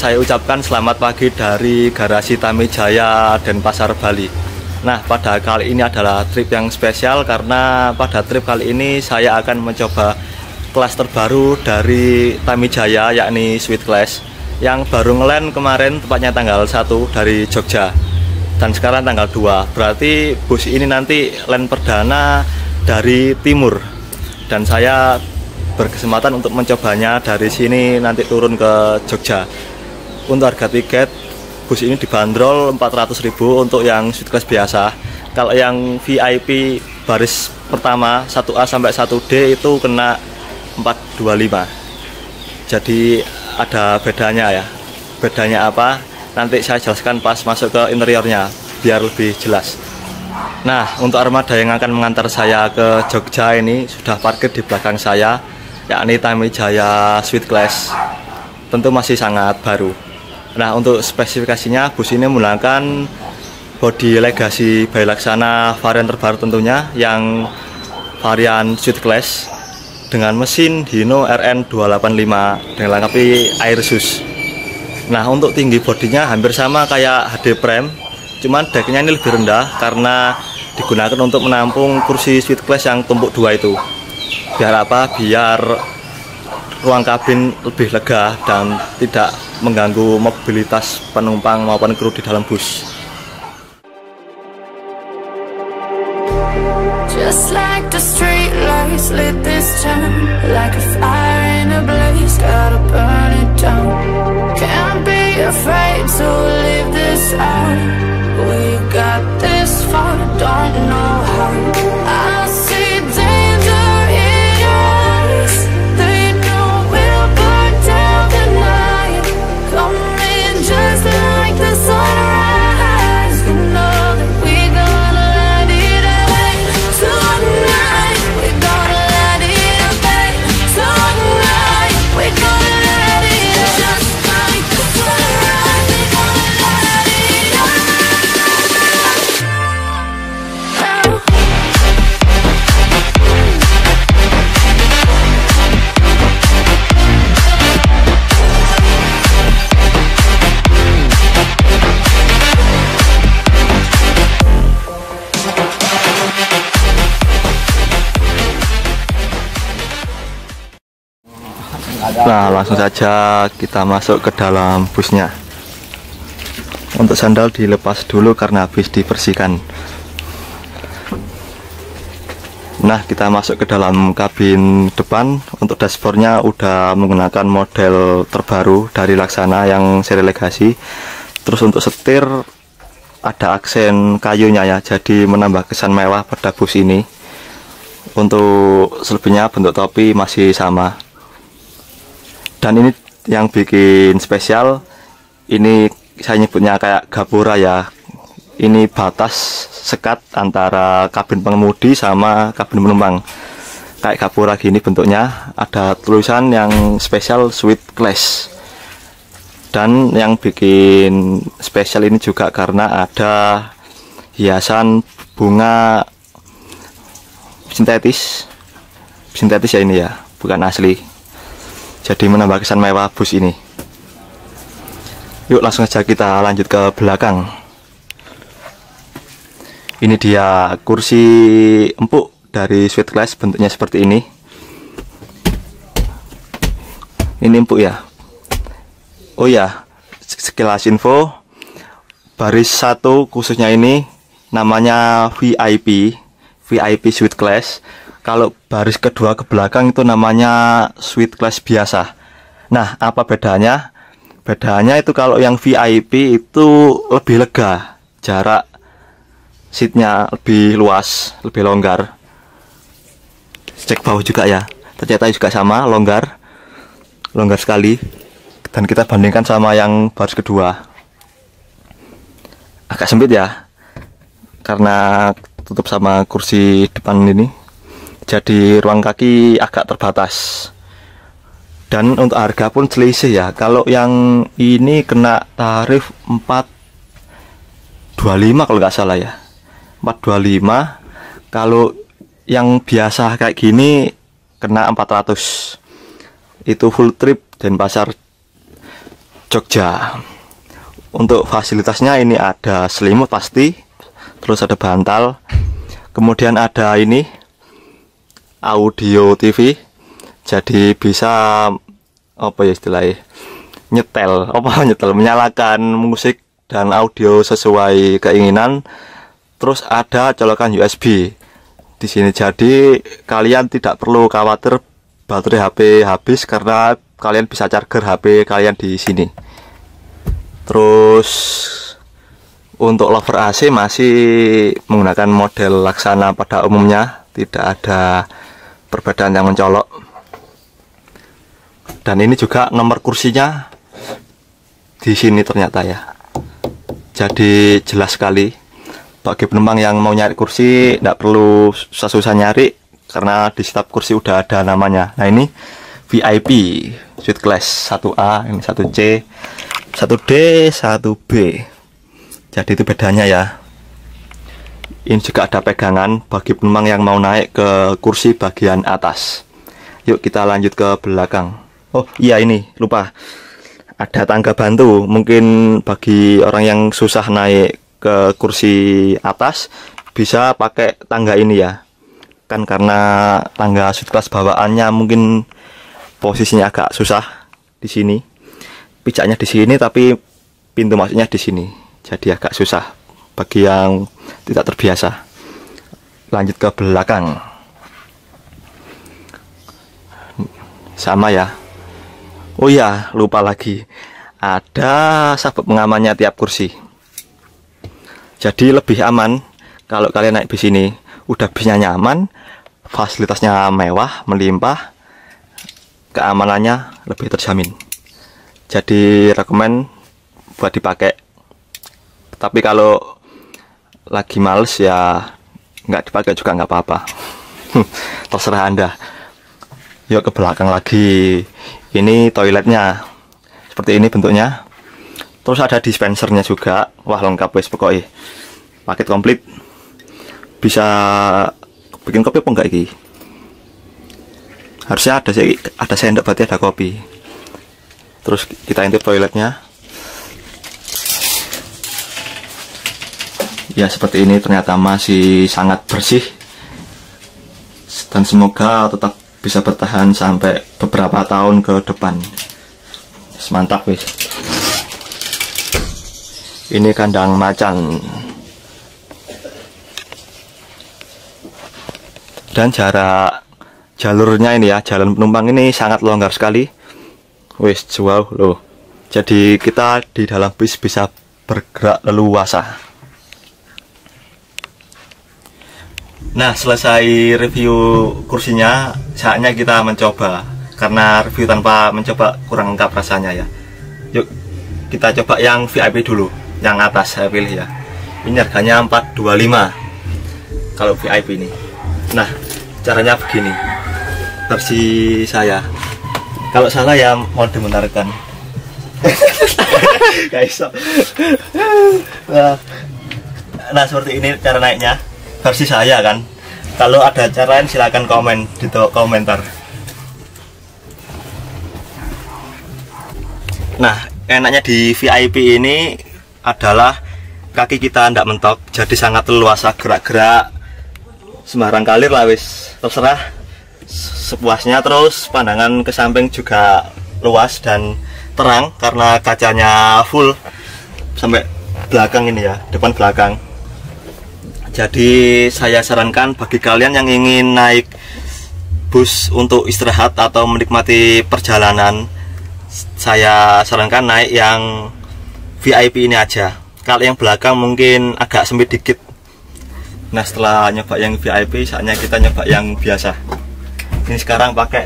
saya ucapkan selamat pagi dari garasi Tamijaya Denpasar, Bali. Nah, pada kali ini adalah trip yang spesial karena pada trip kali ini saya akan mencoba kelas terbaru dari Tamijaya, yakni Sweet Class, yang baru ngeland kemarin, tepatnya tanggal 1 dari Jogja. Dan sekarang tanggal 2, berarti bus ini nanti land perdana dari timur. Dan saya berkesempatan untuk mencobanya dari sini nanti turun ke Jogja. Untuk harga tiket bus ini dibanderol 400.000 untuk yang Sweet Class biasa. Kalau yang VIP baris pertama 1A sampai 1D itu kena 425. Jadi ada bedanya ya. Bedanya apa? Nanti saya jelaskan pas masuk ke interiornya biar lebih jelas. Nah, untuk armada yang akan mengantar saya ke Jogja ini sudah parkir di belakang saya, yakni Tamijaya Sweet Class. Tentu masih sangat baru. Nah, untuk spesifikasinya bus ini menggunakan bodi Legacy by Laksana varian terbaru tentunya, yang varian Sweet Class dengan mesin Hino RN285 dengan lengkapi air sus. Nah, untuk tinggi bodinya hampir sama kayak HD Prime, cuman decknya ini lebih rendah karena digunakan untuk menampung kursi Sweet Class yang tumpuk 2 itu. Biar apa? Biar ruang kabin lebih lega dan tidak mengganggu mobilitas penumpang maupun kru di dalam bus. Just like the street lights lit this town, like a fire in a blaze, gotta burn it down. Can't be afraid to leave this out. We got this far, don't know how. I see danger in your eyes. They know we'll burn down the night. Coming just like the sunrise. You know that we gonna light it up tonight. We gonna light it up tonight. We gonna light it up just like the sunrise. We gonna light it up now. Nah, langsung saja kita masuk ke dalam busnya. Untuk sandal dilepas dulu karena habis dibersihkan. Nah, kita masuk ke dalam kabin depan. Untuk dashboardnya udah menggunakan model terbaru dari Laksana yang seri Legacy. Terus untuk setir ada aksen kayunya ya, jadi menambah kesan mewah pada bus ini. Untuk selebihnya bentuk topi masih sama. Dan ini yang bikin spesial, ini saya nyebutnya kayak gapura ya. Ini batas sekat antara kabin pengemudi sama kabin penumpang. Kayak gapura gini bentuknya, ada tulisan yang spesial Sweet Class. Dan yang bikin spesial ini juga karena ada hiasan bunga sintetis. Sintetis ya ini ya, bukan asli. Jadi menambah kesan mewah bus ini. Yuk langsung saja kita lanjut ke belakang. Ini dia kursi empuk dari Sweet Class, bentuknya seperti ini. Ini empuk ya. Oh ya, sekilas info, baris 1 khususnya ini namanya VIP Sweet Class. Kalau baris kedua ke belakang itu namanya Sweet Class biasa. Nah, apa bedanya? Bedanya itu kalau yang VIP itu lebih lega, jarak seatnya lebih luas, lebih longgar. Cek bawah juga ya, ternyata juga sama, longgar sekali. Dan kita bandingkan sama yang baris kedua, agak sempit ya, karena tutup sama kursi depan ini. Jadi ruang kaki agak terbatas. Dan untuk harga pun selisih ya. Kalau yang ini kena tarif 425 kalau nggak salah ya, 425. Kalau yang biasa kayak gini kena 400. Itu full trip Denpasar Jogja. Untuk fasilitasnya ini ada selimut pasti, terus ada bantal, kemudian ada ini audio TV, jadi bisa apa ya istilahnya, nyetel menyalakan musik dan audio sesuai keinginan. Terus ada colokan USB di sini, jadi kalian tidak perlu khawatir baterai HP habis karena kalian bisa charger HP kalian di sini. Terus untuk lover AC masih menggunakan model laksana pada umumnya, tidak ada perbedaan yang mencolok. Dan ini juga nomor kursinya di sini ternyata ya. Jadi jelas sekali. Bagi penumpang yang mau nyari kursi tidak perlu susah-susah nyari karena di setiap kursi udah ada namanya. Nah ini VIP suite class 1A, ini 1C, 1D, 1B. Jadi itu bedanya ya. Ini juga ada pegangan bagi penumpang yang mau naik ke kursi bagian atas. Yuk kita lanjut ke belakang. Oh iya, ini lupa, ada tangga bantu. Mungkin bagi orang yang susah naik ke kursi atas bisa pakai tangga ini ya. Kan karena tangga suite class bawaannya mungkin posisinya agak susah di sini. Pijaknya di sini tapi pintu masuknya di sini. Jadi agak susah bagi yang tidak terbiasa. Lanjut ke belakang. Sama ya. Oh iya, lupa lagi. Ada sabuk pengamannya tiap kursi. Jadi lebih aman kalau kalian naik bis ini. Udah bisnya nyaman, fasilitasnya mewah, melimpah, keamanannya lebih terjamin. Jadi rekomen buat dipakai. Tapi kalau lagi males ya nggak dipakai juga nggak apa-apa. Terserah Anda. Yuk ke belakang lagi. Ini toiletnya seperti ini bentuknya. Terus ada dispensernya juga. Wah lengkap wes pokoknya. Paket komplit. Bisa bikin kopi apa enggak ini? Harusnya ada sendok, berarti ada kopi. Terus kita intip toiletnya. Ya seperti ini, ternyata masih sangat bersih. Dan semoga tetap bisa bertahan sampai beberapa tahun ke depan. Mantap wis. Ini kandang macan. Dan jarak jalurnya ini ya, jalan penumpang ini sangat longgar sekali. Wis wow loh. Jadi kita di dalam bis bisa bergerak leluasa. Nah, selesai review kursinya, saatnya kita mencoba. Karena review tanpa mencoba kurang lengkap rasanya ya. Yuk kita coba yang VIP dulu, yang atas saya pilih ya. Ini harganya 425 kalau VIP ini. Nah, caranya begini. Versi saya. Kalau salah ya mau dibenarkan. Guys. Nah, seperti ini cara naiknya. Versi saya kan. Kalau ada cara lain silahkan komen di komentar. Nah, enaknya di VIP ini adalah kaki kita tidak mentok, jadi sangat leluasa gerak-gerak sembarang kalir lah wis, terserah sepuasnya. Terus pandangan ke samping juga luas dan terang karena kacanya full sampai belakang ini ya, depan belakang. Jadi saya sarankan bagi kalian yang ingin naik bus untuk istirahat atau menikmati perjalanan, saya sarankan naik yang VIP ini aja. Kalau yang belakang mungkin agak sempit dikit. Nah, setelah nyoba yang VIP, saatnya kita nyoba yang biasa. Ini sekarang pakai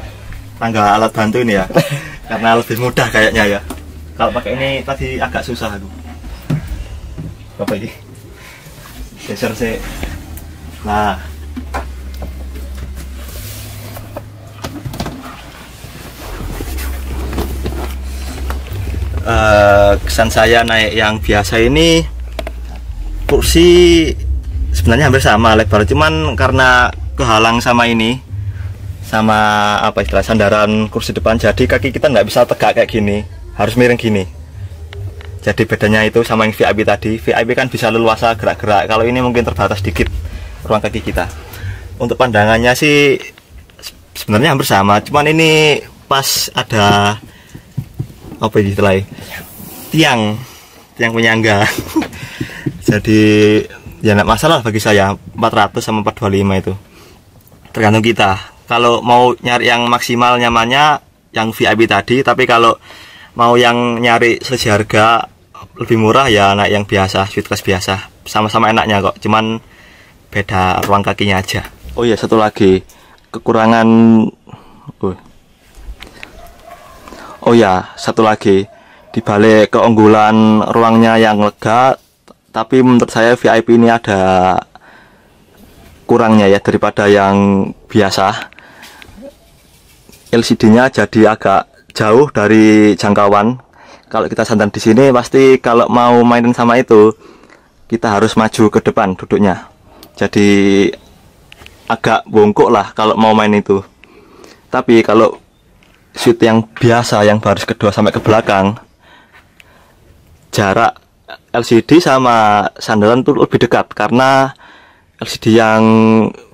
tangga alat bantu ini ya, karena lebih mudah kayaknya ya. Kalau pakai ini tadi agak susah aku. Apa ini? Geser sih. Nah, kesan saya naik yang biasa ini, kursi sebenarnya hampir sama lebar, cuman karena kehalang sama ini, sama apa istilah sandaran kursi depan, jadi kaki kita nggak bisa tegak kayak gini, harus miring gini. Jadi bedanya itu sama yang VIP tadi. VIP kan bisa leluasa gerak-gerak. Kalau ini mungkin terbatas dikit ruang kaki kita. Untuk pandangannya sih sebenarnya hampir sama. Cuman ini pas ada apa istilahnya? Tiang penyangga. Jadi ya enggak masalah bagi saya 400 sama 425 itu. Tergantung kita. Kalau mau nyari yang maksimal nyamannya yang VIP tadi, tapi kalau mau yang nyari seharga lebih murah ya naik yang biasa, Sweet Class biasa. Sama-sama enaknya kok, cuman beda ruang kakinya aja. Oh iya, satu lagi kekurangan. Oh ya, satu lagi di balik keunggulan ruangnya yang lega, tapi menurut saya VIP ini ada kurangnya ya daripada yang biasa. LCD-nya jadi agak jauh dari jangkauan. Kalau kita santai di sini pasti kalau mau mainin sama itu kita harus maju ke depan duduknya. Jadi agak bongkok lah kalau mau main itu. Tapi kalau suite yang biasa yang baris kedua sampai ke belakang, jarak LCD sama sandaran tuh lebih dekat karena LCD yang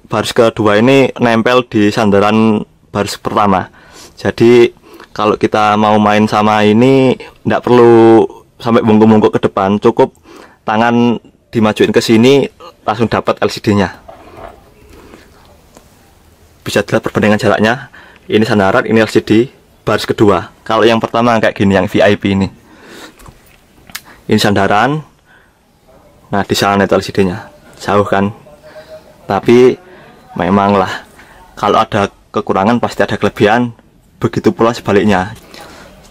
baris kedua ini nempel di sandaran baris pertama. Jadi kalau kita mau main sama ini tidak perlu sampai bungkuk-bungkuk ke depan, cukup tangan dimajuin ke sini langsung dapat LCD-nya. Bisa dilihat perbandingan jaraknya. Ini sandaran, ini LCD baris kedua. Kalau yang pertama kayak gini yang VIP ini. Ini sandaran. Nah, di sana itu LCD-nya. Jauh kan? Tapi memanglah kalau ada kekurangan pasti ada kelebihan, begitu pula sebaliknya.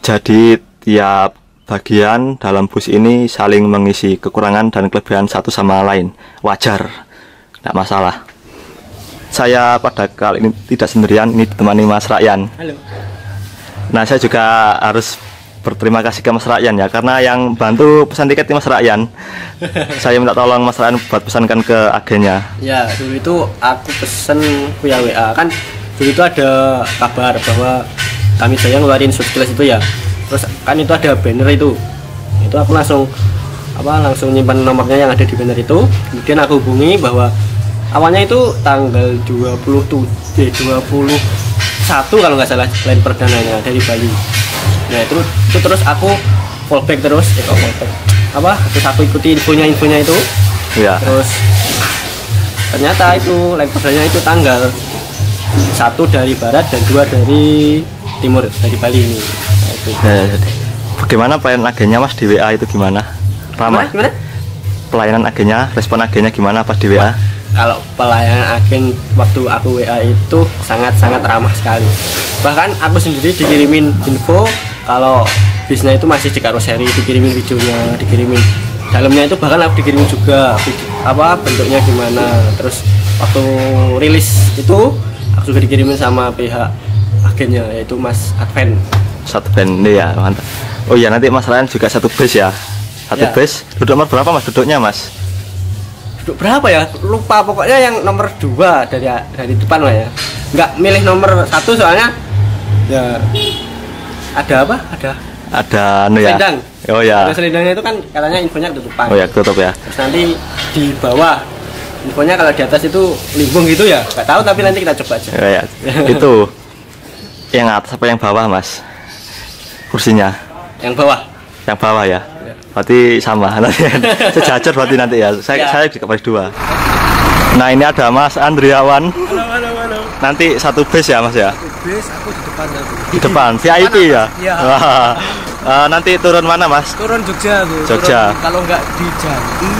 Jadi tiap bagian dalam bus ini saling mengisi kekurangan dan kelebihan satu sama lain. Wajar, tidak masalah. Saya pada kali ini tidak sendirian, ini ditemani Mas Ryan. Halo. Nah, saya juga harus berterima kasih ke Mas Ryan ya, karena yang bantu pesan tiket Mas Ryan. Saya minta tolong Mas Ryan buat pesankan ke agennya. Ya, dulu itu aku pesen via WA. Kan dulu itu ada kabar bahwa kami saya ngeluarin Sweet Class itu ya. Terus kan itu ada banner itu. Itu aku langsung nyimpan nomornya yang ada di banner itu. Kemudian aku hubungi bahwa awalnya itu tanggal 21 kalau nggak salah lain perdananya dari Bali. Nah itu terus aku fallback terus, terus aku ikuti infonya itu. Ya. Terus ternyata itu lain perdananya itu tanggal 1 dari barat dan 2 dari timur dari Bali ini. Nah, itu. Bagaimana pelayanan agennya Mas di WA itu gimana? Ramah? Gimana? Pelayanan agennya, respon agennya gimana pas di WA? Kalau pelayanan agen waktu aku WA itu sangat-sangat ramah sekali. Bahkan aku sendiri dikirimin info kalau bisnya itu masih di karoseri, dikirimin videonya, dikirimin dalamnya itu, bahkan aku dikirimin juga bentuknya gimana. Terus waktu rilis itu aku juga dikirimin sama pihak agennya, yaitu Mas Advent. Satu band ya, mantap. Oh iya, nanti Mas Ryan juga satu bus ya. Satu Ya. bus. Duduk nomor berapa Mas duduknya Mas? Duduk berapa ya? Lupa, pokoknya yang nomor 2 dari depan lah ya. Nggak milih nomor 1 soalnya ya ada apa? Ada anu ya. Selendang. Oh ya. Ada selendangnya itu kan katanya infonya ketutupan. Oh ya, tutup ya. Terus nanti di bawah infonya, kalau di atas itu limbung gitu ya. Nggak tahu, tapi nanti kita coba aja. Ya. Itu yang atas apa yang bawah Mas? Kursinya. Yang bawah. Yang bawah ya. Berarti sama nanti. Sejajar berarti nanti ya. Saya juga baris 2. Nah, ini ada Mas Andriawan. Halo. Nanti satu bus ya Mas ya. Bis aku di depan tadi. Di depan VIP ya. Iya. Wah. Nanti turun mana Mas? Turun Jogja tuh. Jogja. Kalau nggak di Jati,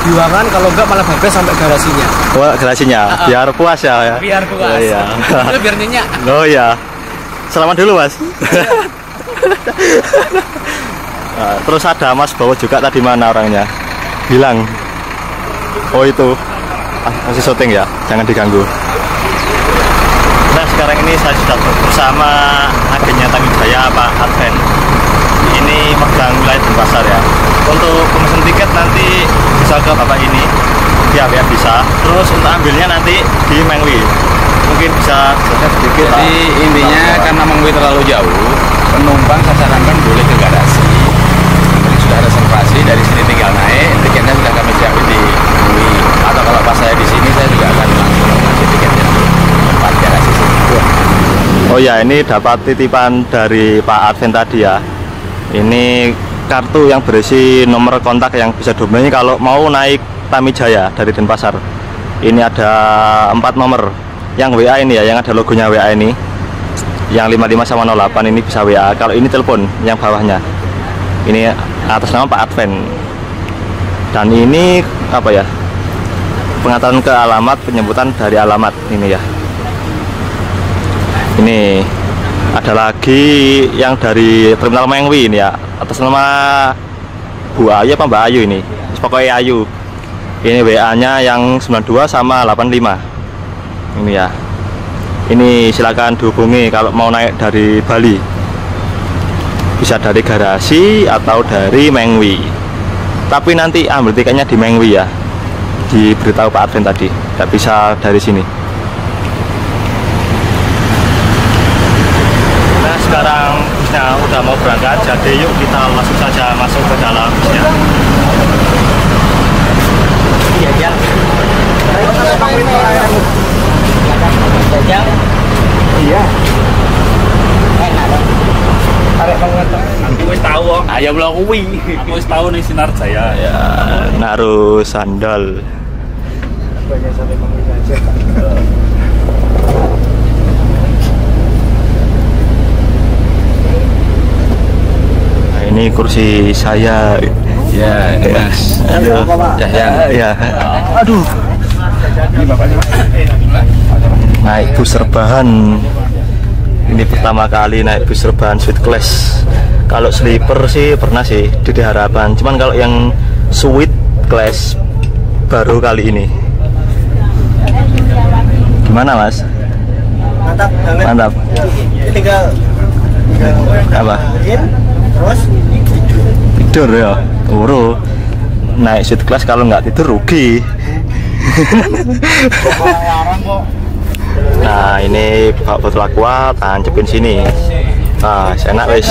di Wangan, kalau nggak malah Babes sampai garasinya. Oh, garasinya. Biar puas ya. Biar puas. Oh, iya. Itu biar nyenyak. Oh ya. Selamat dulu Mas. Nah, terus ada Mas Bawo juga tadi, mana orangnya? Bilang. Oh itu. Masih syuting ya. Jangan diganggu. Nah, sekarang ini saya sudah bersama agennya Tamijaya Pak Advent. Ini megang wilayah Denpasar ya. Untuk pemesan tiket nanti bisa ke Bapak ini. Ya bisa. Terus untuk ambilnya nanti di Mengwi. Mungkin bisa sedikit. Jadi intinya karena Mengwi terlalu jauh, penumpang saya sarankan boleh ke garasi. sudah reservasi dari sini tinggal naik, tiketnya sudah kami siapin di UI. Atau kalau pas saya di sini saya juga akan langsung ngasih tiketnya di tempat garasi sini. Oh ya, ini dapat titipan dari Pak Advent tadi ya. Ini kartu yang berisi nomor kontak yang bisa dihubungi kalau mau naik Tamijaya dari Denpasar. Ini ada 4 nomor. Yang WA ini ya, yang ada logonya WA ini. Yang 55 sama 08 ini bisa WA. Kalau ini telepon yang bawahnya. Ini atas nama Pak Advent. Dan ini apa ya? Pengaturan ke alamat, penyebutan dari alamat ini ya. Ini ada lagi yang dari Terminal Mengwi ini ya, atas nama Bu Ayu apa Mbak Ayu ini, pokoknya Ayu. Ini WA-nya yang 92 sama 85. Ini ya. Ini silakan dihubungi kalau mau naik dari Bali. Bisa dari garasi atau dari Mengwi. Tapi nanti ambil tiketnya di Mengwi ya. Diberitahu Pak Advent tadi, nggak bisa dari sini. Nah, sekarang busnya udah mau berangkat, jadi yuk kita langsung saja masuk ke dalam busnya. Iya. Arek banget. Aku wis tahu kok. Ayo belum kuwi. Aku wis tahu nih Sinar Jaya. Ya, naruh sandal. Banyak sampai mengajar. Nah, ini kursi saya. Ya, Mas. Aduh. Ya. Aduh. Ini bapaknya. Naik bus rebahan. Ini pertama kali naik bus rebahan suite class. Kalau sleeper sih pernah sih di Harapan. Cuman kalau yang suite class baru kali ini. Gimana Mas? Mantap banget. Mantap. Tinggal Apa? terus Tidur ya. Turu. Naik suite class kalau nggak tidur rugi. Nah, ini bawa botol aqua, tancepin sini. Nah, enak wes.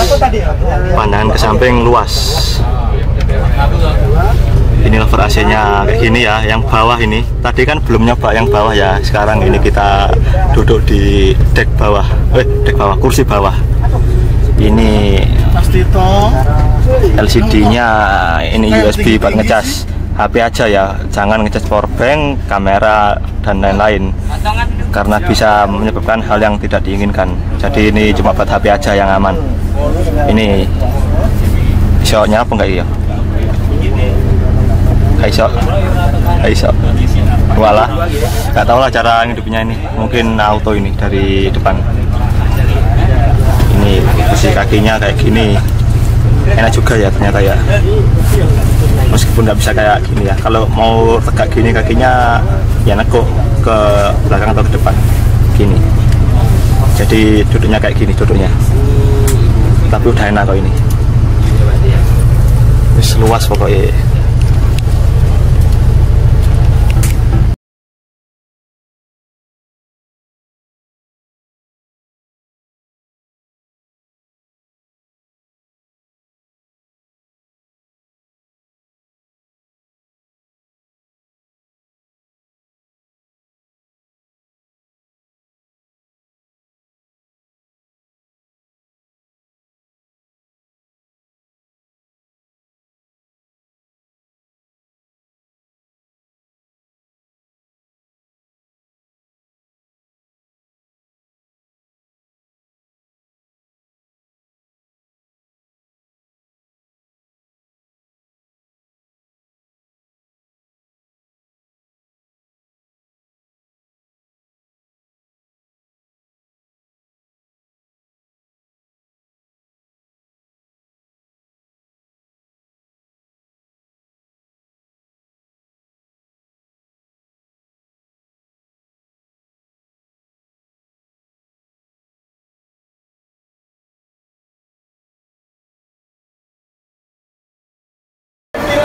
Pandangan ke samping luas. Ini lever AC-nya kayak gini ya, yang bawah ini. Tadi kan belum nyoba yang bawah ya. Sekarang ini kita duduk di dek bawah. Dek bawah, kursi bawah. Ini LCD-nya, ini USB buat ngecas HP aja ya, jangan ngecas powerbank, kamera dan lain-lain, karena bisa menyebabkan hal yang tidak diinginkan. Jadi ini cuma buat HP aja yang aman. Ini iso-nya apa enggak iya? Iso. Walah, nggak tahu lah cara hidupnya ini. Mungkin auto ini dari depan. Ini posisi kakinya kayak gini. Enak juga ya ternyata ya. Meskipun nggak bisa kayak gini ya, kalau mau tegak gini kakinya ya nekuk ke belakang atau ke depan gini, jadi duduknya kayak gini duduknya, tapi udah enak kok ini. Terus luas pokoknya.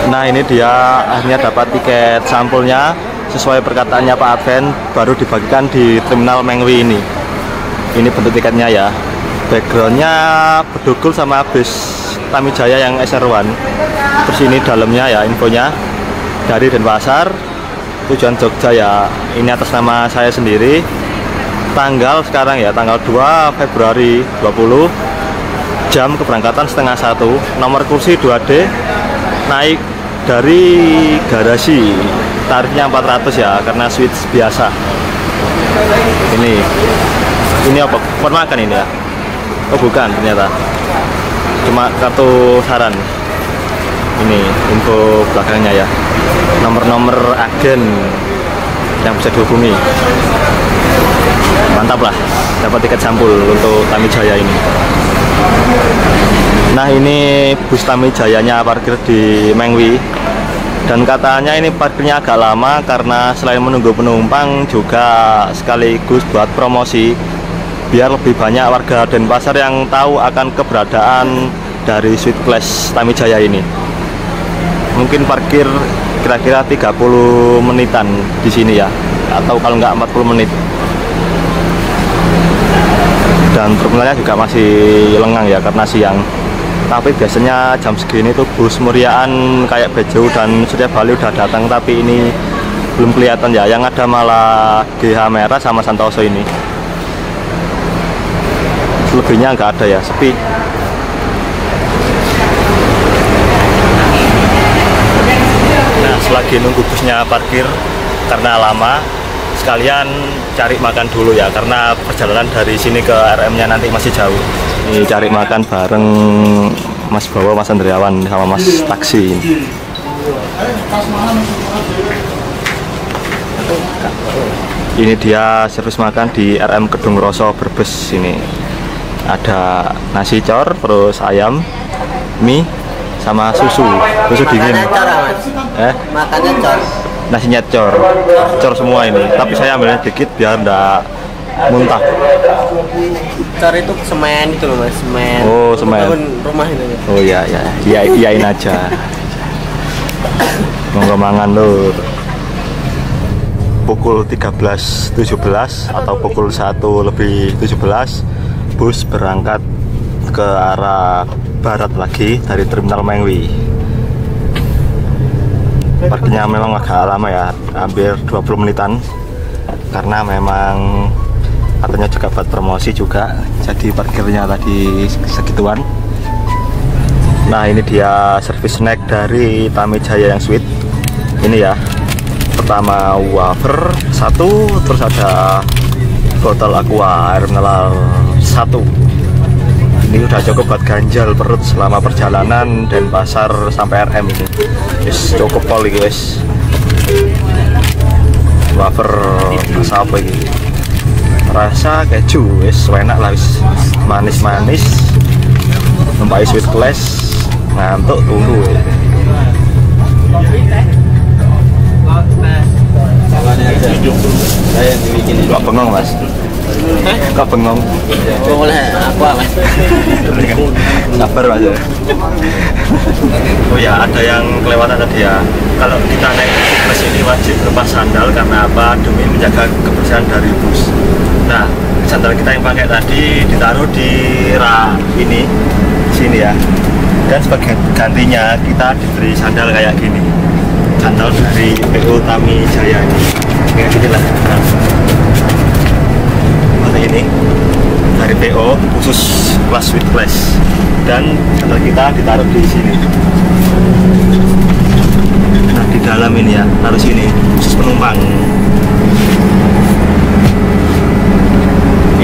Nah, ini dia akhirnya dapat tiket sampulnya sesuai perkataannya Pak Advent, baru dibagikan di Terminal Mengwi ini bentuk tiketnya ya. Backgroundnya bedugul sama bis Tamijaya yang SR1. Terus ini dalamnya ya infonya dari Denpasar tujuan Jogja ya. Ini atas nama saya sendiri. Tanggal sekarang ya tanggal 2 Februari 20. Jam keberangkatan setengah 1. Nomor kursi 2D. Naik dari garasi. Tarifnya 400 ya karena suite biasa. Ini apa? Buat makan ini ya? Oh bukan ternyata. Cuma kartu saran. Ini info belakangnya ya. Nomor-nomor agen yang bisa dihubungi. Mantap lah, dapat tiket sampul untuk Tamijaya ini. Nah ini bus Tamijayanya parkir di Mengwi. Dan katanya ini parkirnya agak lama karena selain menunggu penumpang juga sekaligus buat promosi biar lebih banyak warga Denpasar yang tahu akan keberadaan dari suite class Tamijaya ini. Mungkin parkir kira-kira 30 menitan di sini ya, atau kalau nggak 40 menit. Dan terminalnya juga masih lengang ya karena siang. Tapi biasanya jam segini tuh bus Muriaan kayak Bejo dan Surya Bali udah datang, tapi ini belum kelihatan ya. Yang ada malah GH Merah sama Santoso ini. Selebihnya nggak ada ya, sepi. Nah selagi nunggu busnya parkir karena lama, sekalian cari makan dulu ya karena perjalanan dari sini ke RM-nya nanti masih jauh. Ini cari makan bareng Mas Bawa, Mas Andriawan sama Mas Taksi. Ini dia servis makan di RM Kedung Roso Brebes. Ini ada nasi cor, terus ayam, mie, sama susu dingin. Makannya cor. Nasinya cor semua ini. Tapi saya ambilnya dikit biar enggak muntah. Cor itu semen itu loh mas, semen. Oh semen. Rumah itu. Oh iya iyain aja. Monggo mangan lur. Pukul 13.17 atau pukul 1:17 bus berangkat ke arah barat lagi dari terminal Mengwi. Parkirnya memang agak lama ya, hampir 20 menitan karena memang katanya juga buat promosi juga, jadi parkirnya tadi segituan. Nah ini dia servis snack dari Tamijaya yang sweet ini ya. Pertama wafer 1, terus ada botol aqua air mineral 1. Ini udah cukup buat ganjal perut selama perjalanan Denpasar sampai RM ini. Yes, cukup pol guys. Wafer rasa apa ini? Rasa keju, wis enak lah, wis manis-manis. Numpai sweet class, ngantuk tunggu. Kok bengong mas? Kok bengong? Boleh apa mas? Sabar mas. Oh ya, ada yang kelewatan tadi ya. Kalau kita naik bus ini wajib lepas sandal karena apa? Demi menjaga kebersihan dari bus. Nah, sandal kita yang pakai tadi ditaruh di rak ini, sini ya. Dan sebagai gantinya kita diberi sandal kayak gini. Sandal dari PO Tamijaya ini. Kayak gini lah. Ini dari PO khusus kelas with class, dan sandal kita ditaruh di sini. Nah di dalam ini ya, taruh sini khusus penumpang.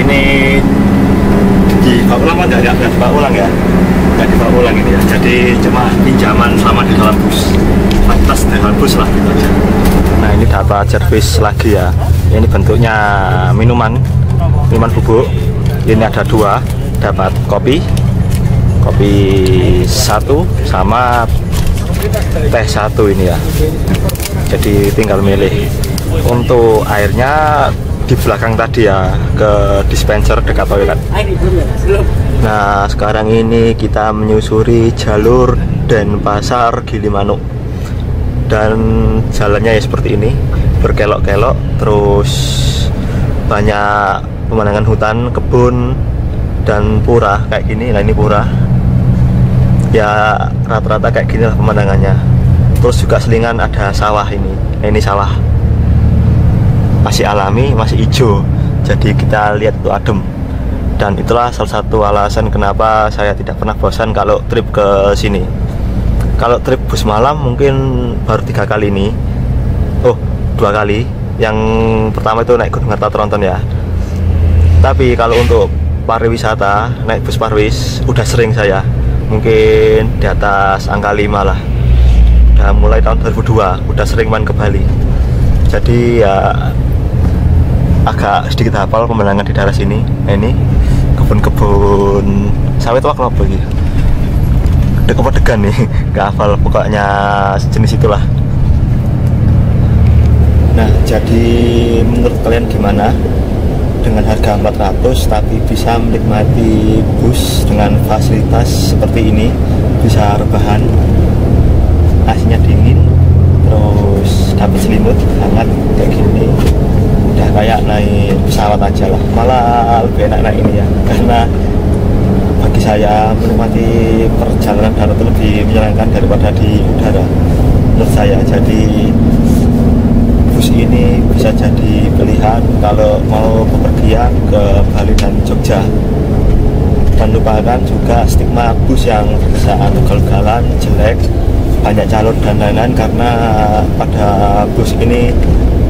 Ini dibawa ulang apa enggak dibawa ulang ya? Enggak dibawa ulang ini ya. Jadi cuma pinjaman selama di dalam bus. Fasilitas di dalam bus lah gitu aja. Nah ini dapat servis lagi ya. Ini bentuknya minuman bubuk. Ini ada 2, dapat kopi 1 sama teh 1 ini ya. Jadi tinggal milih. Untuk airnya di belakang tadi ya, ke dispenser dekat toilet. Nah sekarang ini kita menyusuri jalur Denpasar Gilimanuk, dan jalannya ya seperti ini, berkelok-kelok, terus banyak pemandangan hutan, kebun, dan pura kayak gini. Nah ini pura ya rata-rata kayak gini lah pemandangannya. Terus juga selingan ada sawah ini sawah masih alami, masih hijau, jadi kita lihat itu adem. Dan itulah salah satu alasan kenapa saya tidak pernah bosan kalau trip ke sini. Kalau trip bus malam mungkin baru 3 kali ini. Oh, 2 kali. Yang pertama itu naik Gunung Harta Tronton ya. Tapi kalau untuk pariwisata, naik bus parwis udah sering saya. Mungkin di atas angka 5 lah. Udah mulai tahun 2002, udah sering main ke Bali. Jadi ya agak sedikit hafal pemandangan di daerah sini. Ini kebun-kebun sawit wak apa gitu. Degan nih, gak hafal, pokoknya sejenis itulah. Nah, jadi menurut kalian gimana? Dengan harga 400 tapi bisa menikmati bus dengan fasilitas seperti ini, bisa rebahan, AC-nya dingin, terus dapat selimut hangat kayak gini, udah kayak naik pesawat aja lah. Malah lebih enak naik ini ya, karena bagi saya menikmati perjalanan darat itu lebih menyenangkan daripada di udara menurut saya. Jadi bus ini bisa jadi pilihan kalau mau bepergian ke Bali dan Jogja. Dan lupakan juga stigma bus yang terkesan ugal-ugalan, jelek, banyak calon dan lain-lain, karena pada bus ini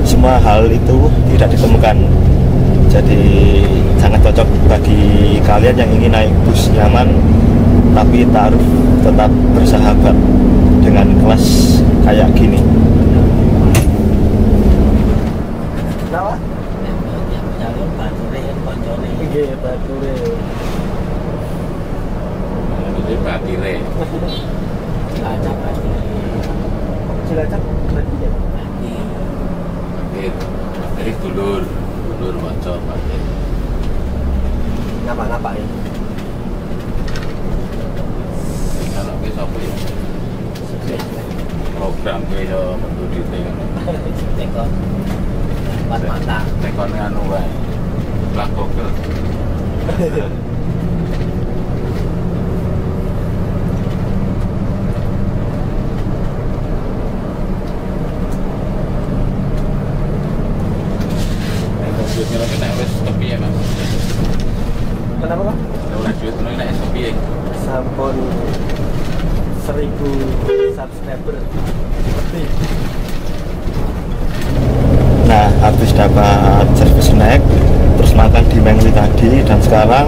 semua hal itu tidak ditemukan. Jadi sangat cocok bagi kalian yang ingin naik bus nyaman tapi tarif tetap bersahabat dengan kelas kayak gini. Kenapa? Jalur bature koncone. Nggih, bature. Ini batire. Cilacap batire. Cilacap berarti ya? Batir. Dari dulur maca batir. Ngapa ya? Kalau ke sapa ya? Program ke yo metu dite ngono. Tekon. Empat mata. Tekon anu wae. Lah Google. Kalau kena wes kopi ya mas. Kenapa Pak? Kalau duit kalau kena kopi ya. Sampun 1000 subscriber. Nah, habis dapat servis snack, terus makan di Mengwi tadi, dan sekarang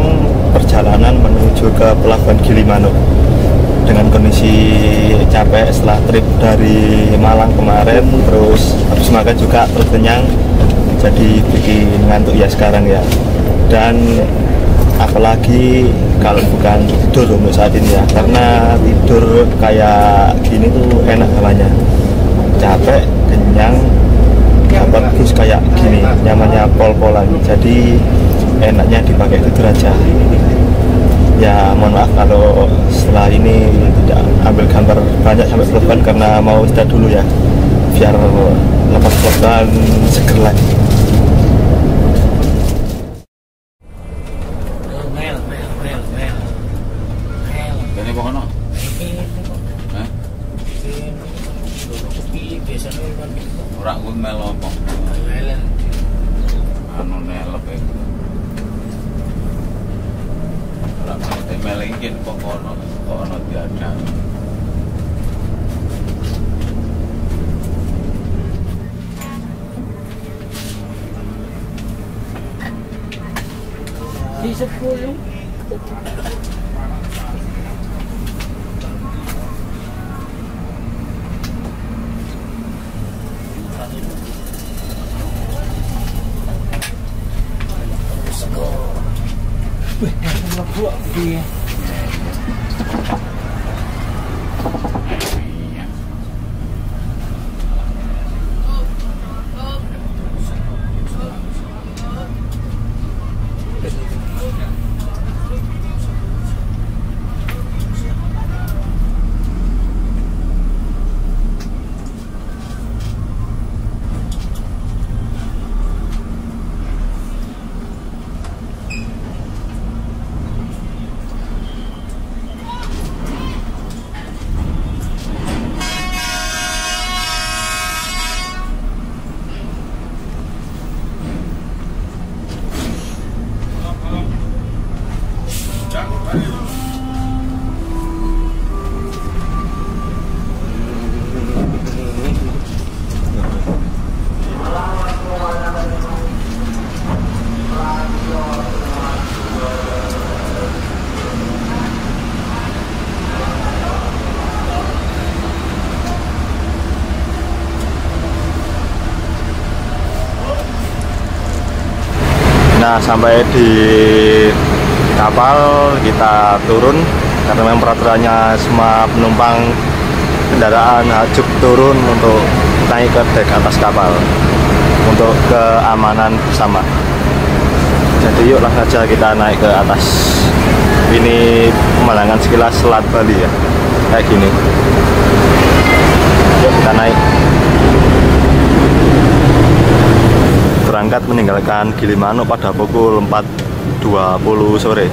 perjalanan menuju ke Pelabuhan Gilimanuk. Dengan kondisi capek setelah trip dari Malang kemarin, terus habis makan juga terus kenyang, jadi bikin ngantuk ya sekarang ya. Dan apalagi kalau bukan tidur untuk saat ini ya, karena tidur kayak gini tuh enak namanya, capek, kenyang, dapat bus kayak gini, nyamannya pol-polan, jadi enaknya dipakai tidur aja. Ya mohon maaf kalau setelah ini tidak ambil gambar banyak sampai pelabuhan karena mau istirahat dulu ya, biar lepas pelabuhan seger lagi. Ini pokoknya. Hah? Orang gue mel apa? Anu nelep ya. Orang mel ingin pokoknya tiada. Di 10. Iya. Nah, sampai di kapal kita turun karena memang peraturannya semua penumpang kendaraan wajib turun untuk naik ke dek atas kapal untuk keamanan bersama. Jadi yuk langsung saja kita naik ke atas. Ini pemandangan sekilas Selat Bali ya, kayak gini. Yuk kita naik. Berangkat meninggalkan Gilimanuk pada pukul 4.20 sore.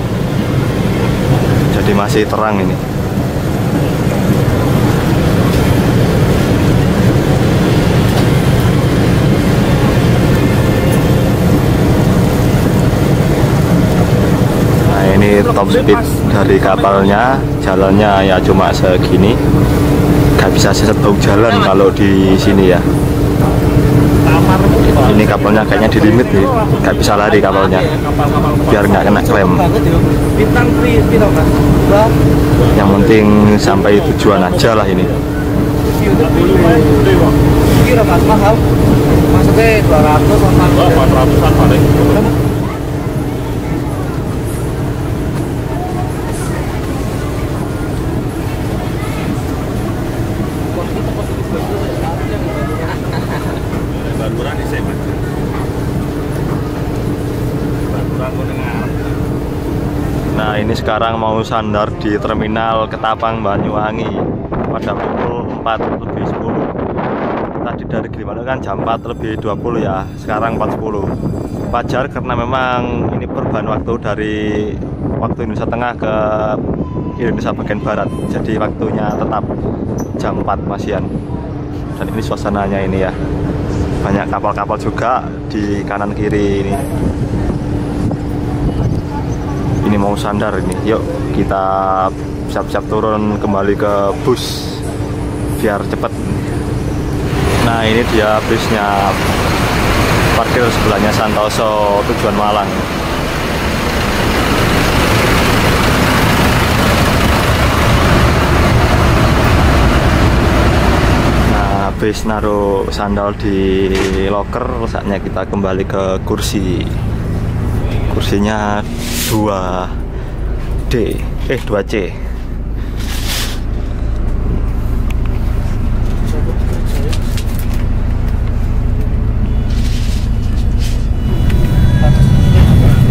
Jadi masih terang ini. Nah, ini top speed dari kapalnya. Jalannya ya cuma segini. Gak bisa sesetau jalan kalau di sini ya. Ini kapalnya kayaknya di limit nih, nggak bisa lari kapalnya, biar nggak kena klem. Yang penting sampai tujuan aja lah ini. Maksudnya 200-an paling. Nah, ini sekarang mau sandar di terminal Ketapang Banyuwangi pada pukul 4.10. Tadi dari Gilimanuk kan jam 4.20 ya, sekarang 4.10. Wajar karena memang ini perubahan waktu dari waktu Indonesia Tengah ke Indonesia bagian Barat. Jadi waktunya tetap jam 4 masian. Dan ini suasananya ini ya. Banyak kapal-kapal juga di kanan kiri ini. Ini mau sandar ini. Yuk kita siap-siap turun kembali ke bus biar cepet. Nah, ini dia busnya. Parkir sebelahnya Santoso tujuan Malang. Nah, habis naruh sandal di loker, saatnya kita kembali ke kursi. Kursinya 2C.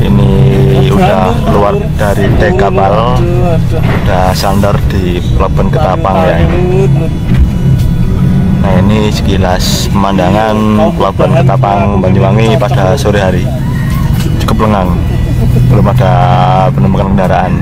Ini udah keluar dari dek kapal, udah sandar di pelabuhan Ketapang ya. Nah, ini sekilas pemandangan pelabuhan Ketapang Banyuwangi pada sore hari. Cukup lengang, belum ada penumpukan kendaraan.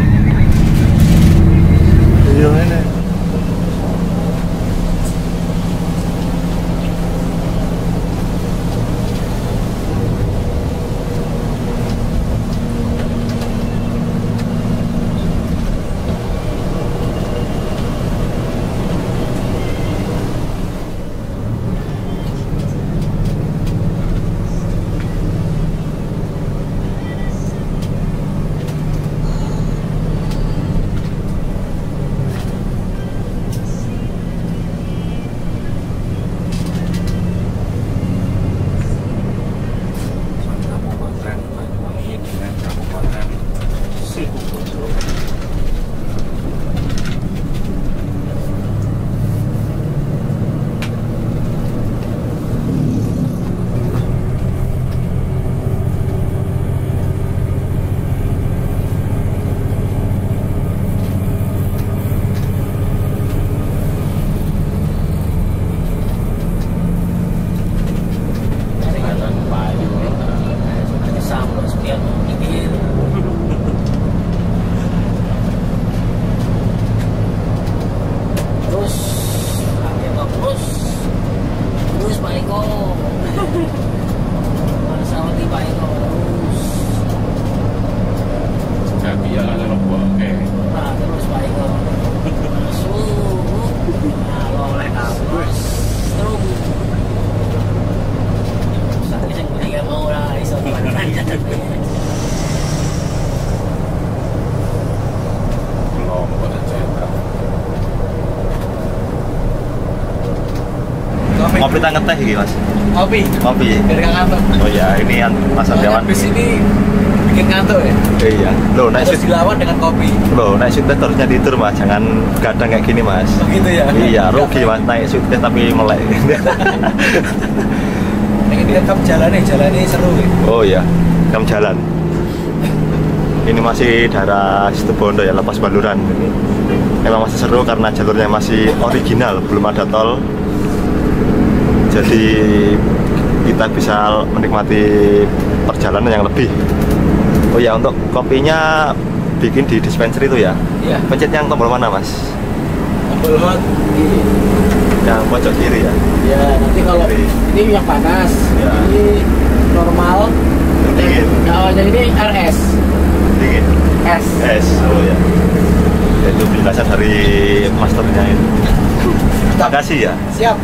Ngopi tangan teh iki, Mas. Kopi. Kopi. Biar nggak ngantuk. Oh ya, ini yang Mas Andiawan. Bis ini bikin ngantuk ya. Iya. Loh, naik Harus dilawan dengan kopi. Loh, naik suite harusnya tidur Mas, jangan gadang kayak gini Mas. Begitu ya. Iya, rugi Mas naik suite tapi melek. Pengen direkam jalannya seru ya. Oh iya, rekam jalan. Ini masih daerah Situbondo ya, Lepas Baluran. Ini memang masih seru karena jalurnya masih original, belum ada tol. Jadi kita bisa menikmati perjalanan yang lebih. Oh ya, untuk kopinya bikin di dispenser itu ya? Iya. Pencet yang tombol mana Mas? Tombol hot. Yang pojok kiri ya? Ya, nanti kalau Kiri. ini yang panas, Ya. ini normal. Yang dingin? Kalau yang ini RS. Dingin? S. Es, oh ya. Itu penjelasan dari masternya ini. Terima kasih ya. Siap.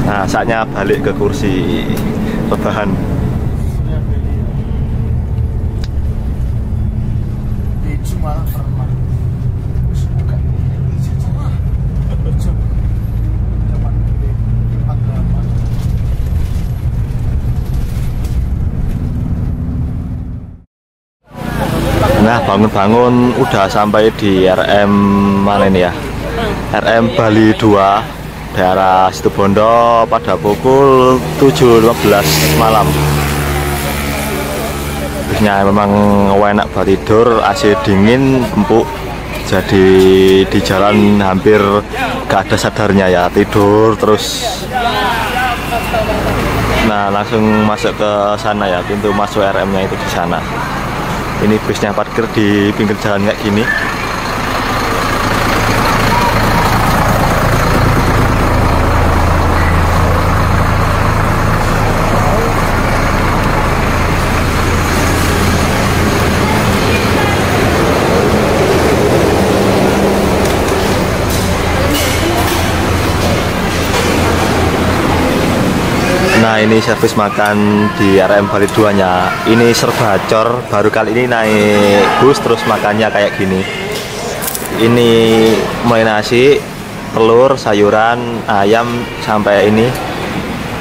Nah, saatnya balik ke kursi rebahan. Nah, bangun-bangun udah sampai di RM mana ini ya? RM Bali 2 daerah Situbondo pada pukul 7.15 malam. Bisnya memang enak buat tidur, AC dingin, empuk. Jadi di jalan hampir gak ada sadarnya ya, tidur terus. Nah, langsung masuk ke sana ya, pintu masuk RM-nya itu di sana. Ini busnya parkir di pinggir jalan kayak gini. Nah, ini servis makan di RM Bali 2 nya. Ini serba cor, baru kali ini naik bus terus makannya kayak gini. Ini mulai nasi, telur, sayuran, ayam, sampai ini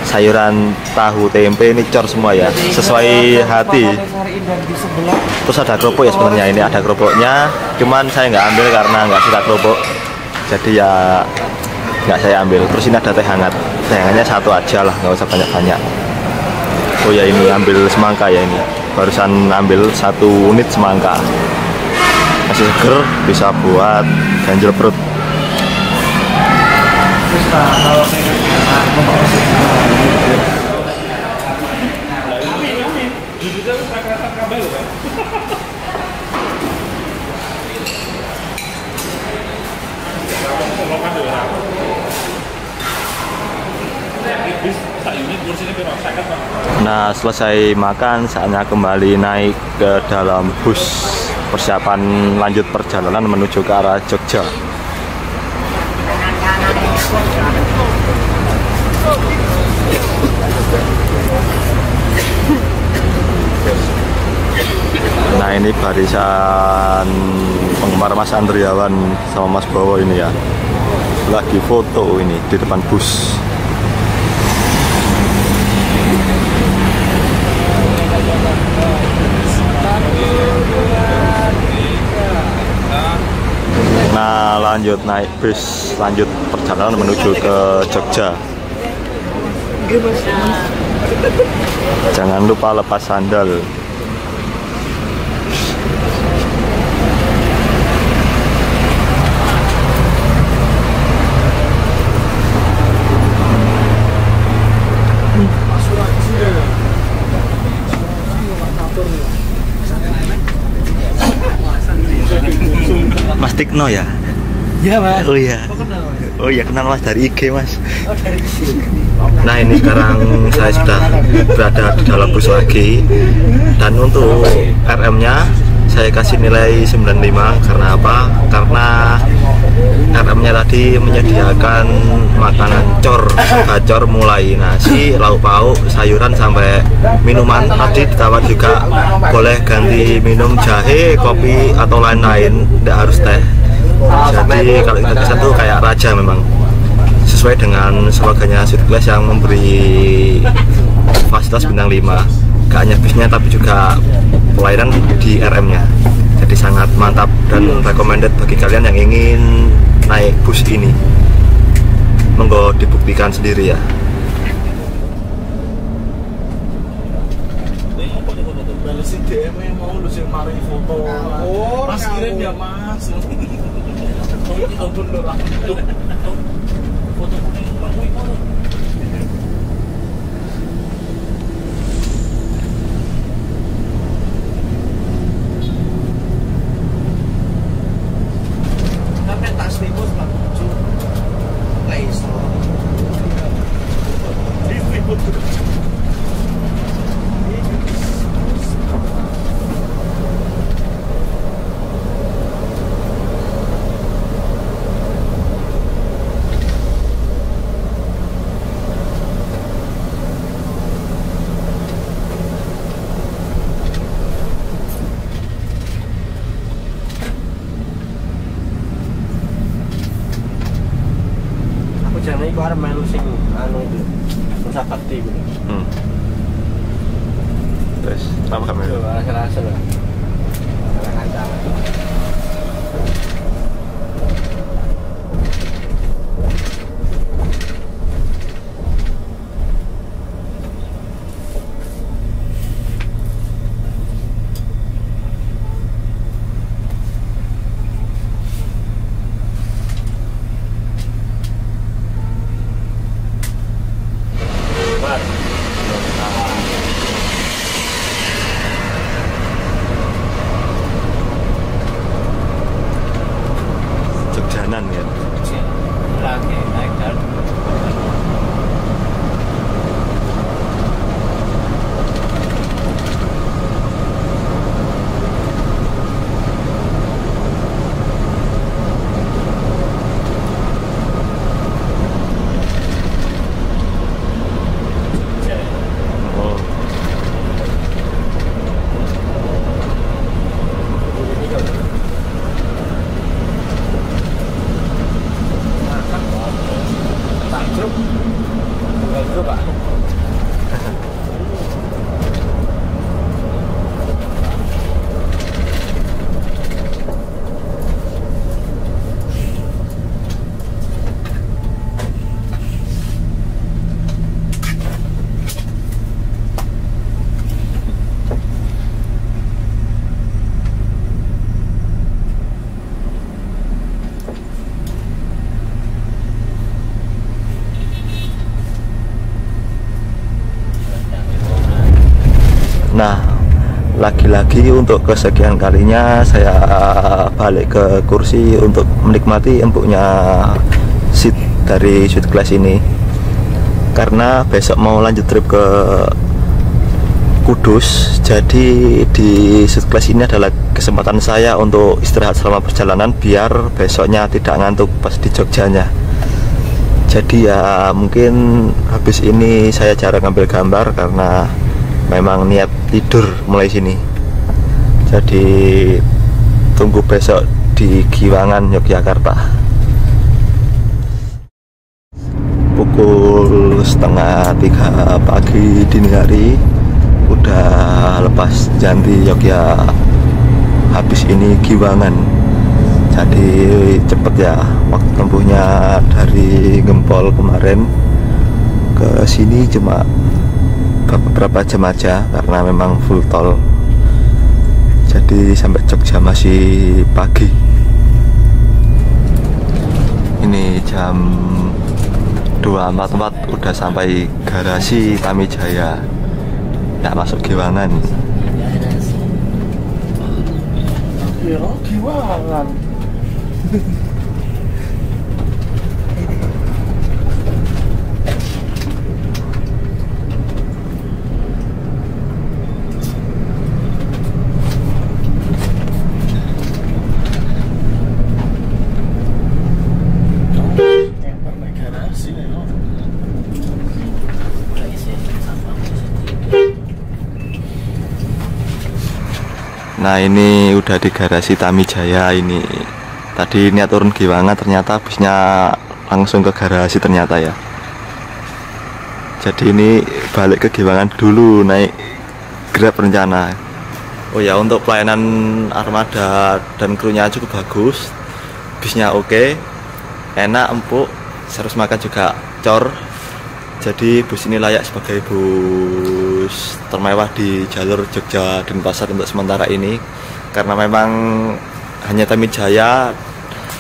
sayuran tahu tempe, ini cor semua ya, sesuai hati. Terus ada kerupuk ya, sebenarnya ini ada kerupuknya, cuman saya nggak ambil karena nggak suka kerupuk, jadi ya nggak saya ambil. Terus ini ada teh hangat, teh hangatnya satu aja lah, nggak usah banyak-banyak. Oh ya, ini ambil semangka ya, ini barusan ambil 1 unit semangka, masih seger, bisa buat ganjel perut. Nah, selesai makan, saatnya kembali naik ke dalam bus persiapan lanjut perjalanan menuju ke arah Jogja. Nah, ini barisan penggemar Mas Andriawan sama Mas Bowo ini ya, lagi foto ini di depan bus. Nah, lanjut naik bus, lanjut perjalanan menuju ke Jogja. Jangan lupa lepas sandal. Mas Tikno ya? Iya Mas. Oh iya. Oh iya, kenal Mas dari IG Mas. Nah, ini sekarang saya sudah berada di dalam bus lagi. Dan untuk RM-nya saya kasih nilai 95. Karena apa? Karena RM-nya tadi menyediakan makanan cor, bacor, mulai nasi, lauk pauk, sayuran sampai minuman. Tadi ditawar juga boleh ganti minum jahe, kopi atau lain-lain, tidak harus teh. Jadi kalau kita kesan tuh kayak raja memang, sesuai sesuai dengan slogannya Sweet Class yang memberi fasilitas bintang 5. Gak hanya bisnya tapi juga pelayanan di RM-nya. Jadi sangat mantap dan recommended bagi kalian yang ingin naik bus ini. Monggo dibuktikan sendiri ya. Si DM yang mau lu sih mari foto. Mas kirim ya Mas. Ampun lho. Foto kuning kuwi foto. Sampai tak stimulus Pak. Lah iso. Jangan iku arep melu sing anu itu. Nusa Bakti kuwi. Terus apa kamu? Rasa-rasa lah. Kancang. Jogjanan ya. Lagi naik jalan. Oh. Nah, lagi-lagi untuk kesekian kalinya saya balik ke kursi untuk menikmati empuknya seat dari Sweet Class ini. Karena besok mau lanjut trip ke Kudus, jadi di Sweet Class ini adalah kesempatan saya untuk istirahat selama perjalanan biar besoknya tidak ngantuk pas di Jogjanya. Jadi ya mungkin habis ini saya jarang ngambil gambar karena memang niat tidur mulai sini. Jadi tunggu besok di Giwangan, Yogyakarta. Pukul 2:30 pagi dini hari udah lepas janti Yogyakarta. Habis ini Giwangan. Jadi cepet ya waktu tempuhnya dari Gempol kemarin ke sini cuma beberapa jam aja karena memang full tol. Jadi sampai Jogja masih pagi. Ini jam 2.44 udah sampai garasi Tamijaya. Ya masuk Giwangan. Ya, Giwangan. Nah ini udah di garasi Tamijaya ini. Tadi niat turun Giwangan ternyata busnya langsung ke garasi ternyata ya. Jadi ini balik ke Giwangan dulu, naik Grab rencana. Oh ya, untuk pelayanan armada dan krunya cukup bagus, bisnya oke, enak, empuk, servis makan juga cor. Jadi bus ini layak sebagai bus termewah di jalur Jogja Denpasar untuk sementara ini, karena memang hanya Tamijaya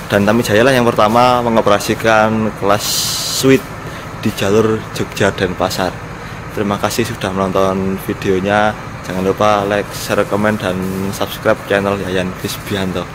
dan Tamijaya lah yang pertama mengoperasikan kelas suite di jalur Jogja Denpasar. Terima kasih sudah menonton videonya. Jangan lupa like, share, komen, dan subscribe channel Yayan Krisbianto.